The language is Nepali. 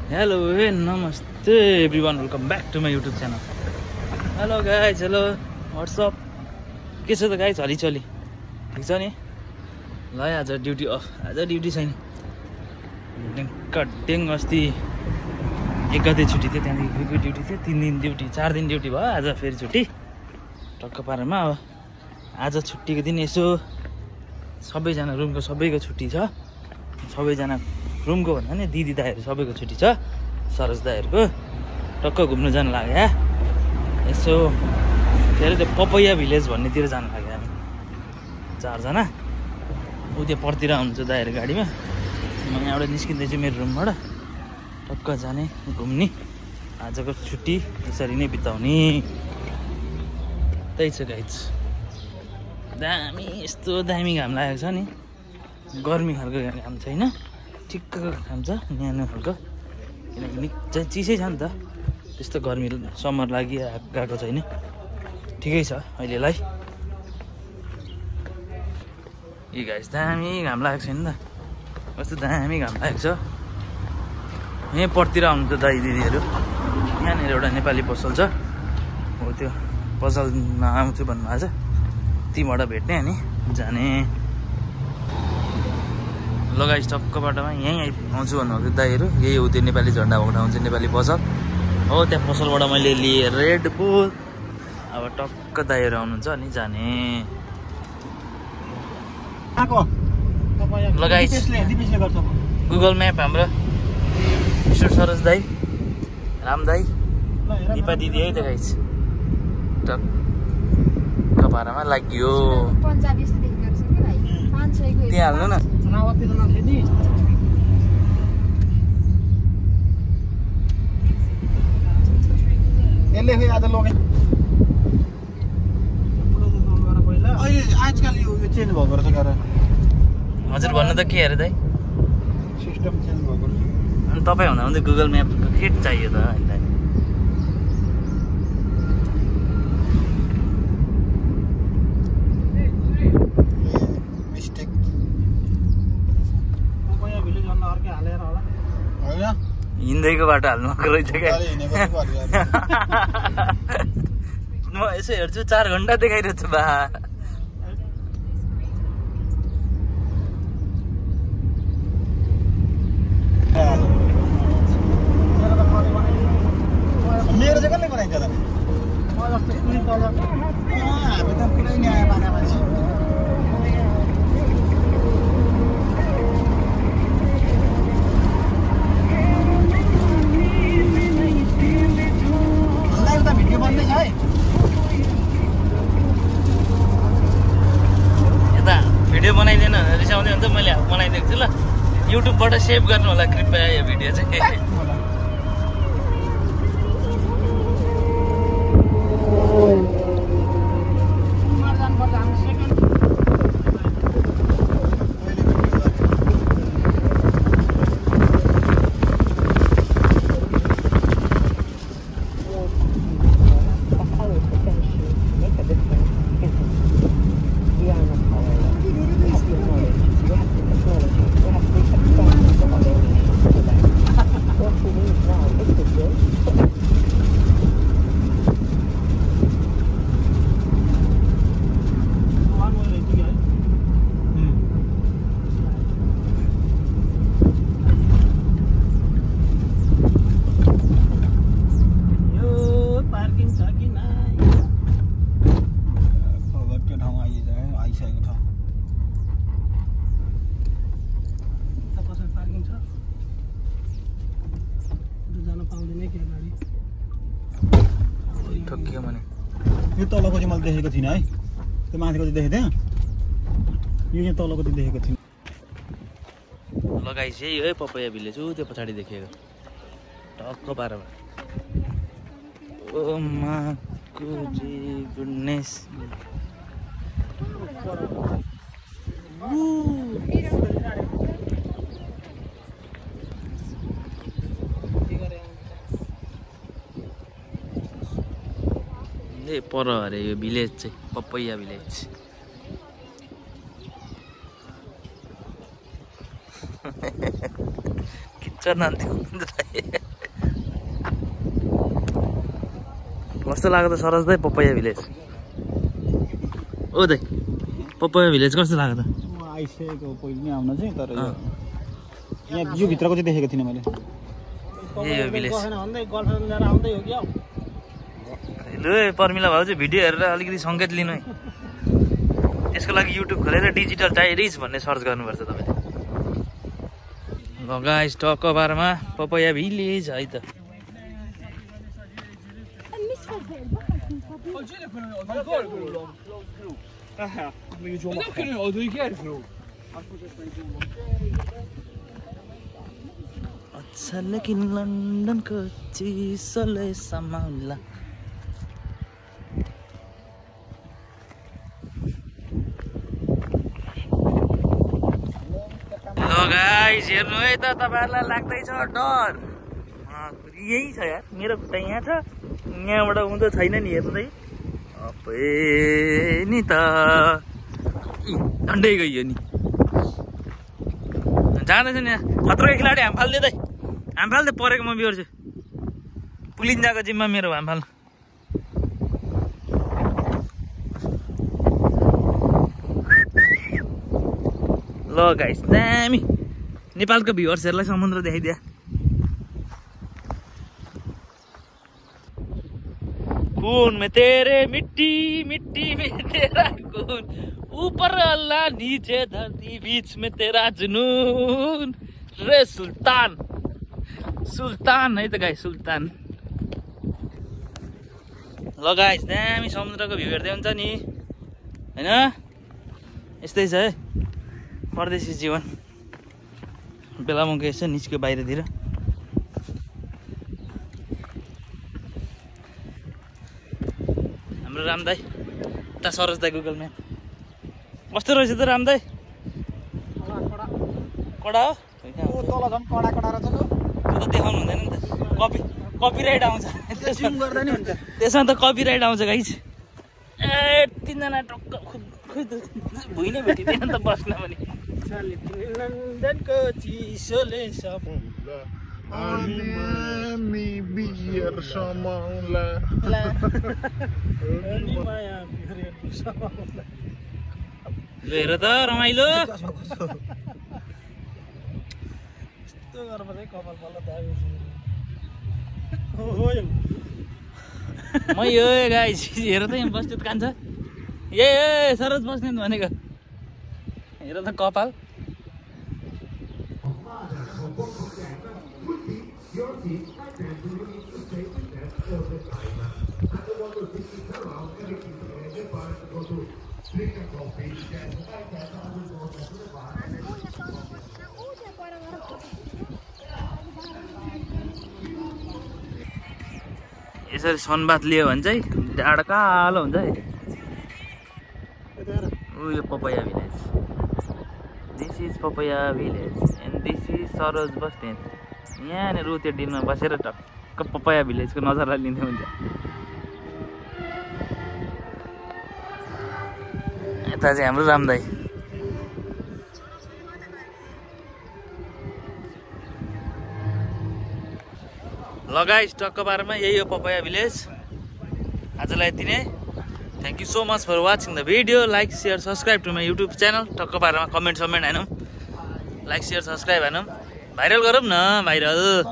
Hello, hey, namaste everyone. Welcome back to my YouTube channel. Hello guys, hello. What's up? के छ त गाइज हलिचली ठिक छ नि ल आज ड्युटी अफ आज ड्युटी छैन कटिङ अस्ति 1 गते छुट्टी थियो त्यहाँदेखि ड्युटी थियो 3 दिन ड्युटी 4 दिन ड्युटी भयो आज फेरि छुट्टी टक्क पारेमा अब आज छुट्टीको दिन यसो सबैजना रुमको सबैको छुट्टी छ सबैजना रुमको भन्दा नि दिदी दाइहरु सबैको छुट्टी छ सरज दाइहरुको टक्क घुम्न जान लाग्यो यसो के अरे त्यो पपैया भिलेज भन्नेतिर जान लाग्यो हामी 4 जना उते पर्तिर आउनुहुन्छ दाइहरु गाडीमा म यहाँबाट निस्किँदैछु मेरो रुमबाट टक्क जाने घुम्ने आजको छुट्टी यसरी नै बिताउने त्यही छ गाइज दामी यस्तो दामी घाम लागेको छ नि गर्मी खालको घाम छैन ठिक्कको घाम छ न्यानो खालको किनकि निकै चिसै छ नि त त्यस्तो गर्मी समर गएको छैन ठिकै छ अहिलेलाई ए गाइस दामी घाम लागेको छैन त कस्तो दामी घाम लागेको छ यहीँ पर्तिर आउनुहुन्छ दाइ दिदीहरू यहाँनिर एउटा नेपाली पसल छ हो त्यो पसलमा आउँछु भन्नुभएको छ तीबाट भेट्ने अनि जाने लगाइ टक्क बाटोमा यहीँ आउँछु भन्नुभएको दाइहरू यही हो त्यो नेपाली झन्डा भएको ठाउँ चाहिँ नेपाली पसल हो त्यहाँ पसलबाट मैले लिएँ रेड बुल अब टक्क दाइहरू आउनुहुन्छ अनि जाने लगाइ गुगल म्याप हाम्रो मिस्टर सरोज दाई राम दाई दिपा दिदी है त गाइस टक्क पारामा लाग्यो त्यहाँ हाल्नु न आजकल यो चेन्ज भएको रहेछ गरे हजुर भन्नु त के अरे दाइ सिस्टम चेन्ज भएको रहेछ अनि तपाईँ भन्दा पनि गुगल म्यापको के चाहियो त हामीलाई मिस्टेक पपैया भिलेज भन्दा अर्कै हालेर होला हैन हिँड्दैको बाटो हाल्नुको रहेछ क्या म यसो हेर्छु 4 घन्टा देखाइरहेछ बा मेरो चाहिँ कसले बनाइन्छ त म जस्तो कुनै तल हामी त कुनै न्याय माने मान्छे त भिडियो बन्दैछ है यता भिडियो बनाइदिएन भने रिसाउँदै हुन्छ मैले बनाइदिएको छु ल युट्युबबाट सेभ गर्नु होला कृपया यो भिडियो चाहिँ ठोकियो भने यो तलको चाहिँ मैले देखेको थिइनँ है त्यो माथिको चाहिँ देखेको थिएँ यो चाहिँ तलको चाहिँ देखेको थिइनँ लगाइस यही हो है पपैया भिलेज ऊ त्यो पछाडि देखेको टक्क पारामा ओ माको गुडनेस ए पर अरे यो भिलेज चाहिँ पपैया भिलेज कस्तो लाग्यो त सरस दाइ पपैया भिलेज? ओ दाइ पपैया भिलेज कस्तो लाग्यो त? आइसकेको पहिले नै आउन चाहिँ, तर यहाँ यो भित्रको चाहिँ देखेको थिइनँ मैले। यही हो भिलेज। लु पर्मिला भाउ चाहिँ भिडियो हेरेर अलिकति सङ्केत लिनु है। त्यसको लागि युट्युब खोलेर डिजिटल डायरिज भन्ने सर्च गर्नुपर्छ तपाईँले। ल गाइस टक्क बारमा पपैया भिलेज है त। अच्छा लेकिन लन्डनको चिसोले समाउला। गाइस हेर्नु है त, तपाईँहरूलाई लाग्दैछ डर? यही छ यार, मेरो खुट्टा यहाँ छ, यहाँबाट उँधो छैन नि। हेर्नु है नि त, झन्डै गइयो नि। जाँदैछ नि यहाँ खतरो खेलाडी। हाम फाल्दै दाइ, हाम फाल्दै परेको म बिहोर्छु। पुलिन्जाको जिम्मा मेरो हाम फाल्नु। ल गाइस दामी नेपालको भ्युअर्सहरूलाई समुद्र देखाइदिया। खून में तेरे मिट्टी मिट्टी में तेरा खून, ऊपर अल्लाह नीचे धरती बीच में तेरा जुनून। रे सुल्तान, सुल्तान है त गाइस, सुल्तान। ल गाइस दामी समुद्रको भ्यू हेर्दै हुन्छ नि हैन? यस्तै छ है परदेशी जीवन। बेला मौका यसो निस्क्यो बाहिरतिर। हाम्रो राम दाई उता सरोज दाई गुगल म्याप कस्तो रहेछ त राम दाई? कडा हो तल झन् कडा कडा रहेछ। त्यो त देखाउनु हुँदैन नि त, कपिराइट आउँछ त्यसमा त कपिराइट आउँछ गाइस। ए तिनजना टक्क भुइँले भेटिँदैन त बस्न पनि। लन्डनको चिसोले समाउला, हामी बियर समाउला, हेर त रमाइलो। म यो गाइस हेर त यहाँ बस्नेत कान्छ। ए सरोज बस्नेत भनेको हेर त कपाल। यसरी सनबाथ लियो भने चाहिँ डाँडा कालो हुन्छ है। यो papaya village, this is papaya village and this is Saroj Basnet. यहाँनिर त्यो डिलमा बसेर टक्क पपैया भिलेजको नजारा लिँदै हुन्छ। यता चाहिँ हाम्रो रामदाई। लगाइस टक्क बारमा यही हो पपैया भिलेज। आजलाई यति नै। Thank you so much for watching the video. Like share subscribe to my YouTube channel. टक्क बारमा कमेन्ट समेन्ट हानौँ, लाइक सेयर सब्सक्राइब हानौँ, भाइरल गरौँ न भाइरल।